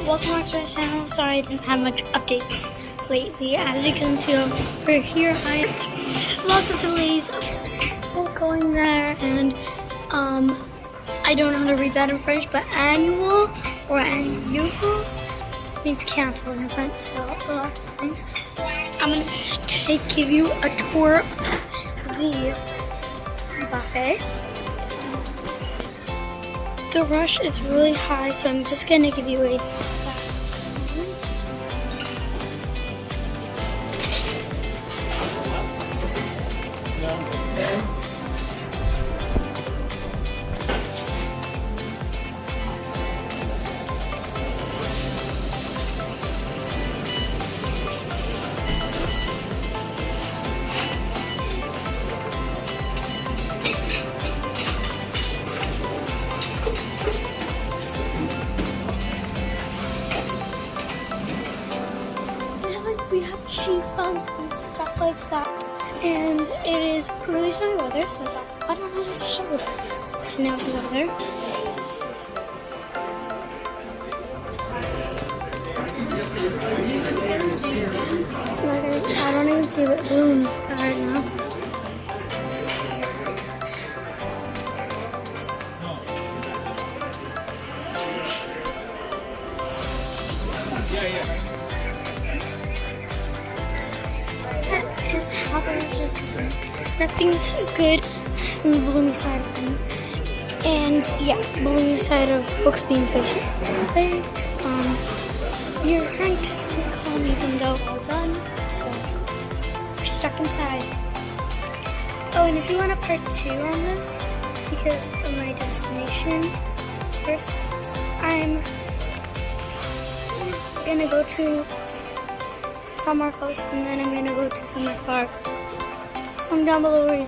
welcome back to my channel. Sorry I didn't have much updates lately. As you can see over here, I had lots of delays going there, and I don't know how to read that in French, but annual or annual means cancel in French, so a lot of things. I'm gonna give you a tour of the buffet. The rush is really high, so I'm just gonna give you a we have cheese buns and stuff like that, and it is really snowy weather, so I thought, why don't I just show the snowy weather? Like I don't even see what blooms right now. Is how just nothing's good on the bloomy side of things, and yeah, bloomy side of books being patient. Okay, you're trying to stay calm even though all done, so we're stuck inside. Oh, and if you want a part 2 on this, because of my destination, first I'm gonna go to somewhere close, and then I'm gonna go to somewhere far. Comment down below where you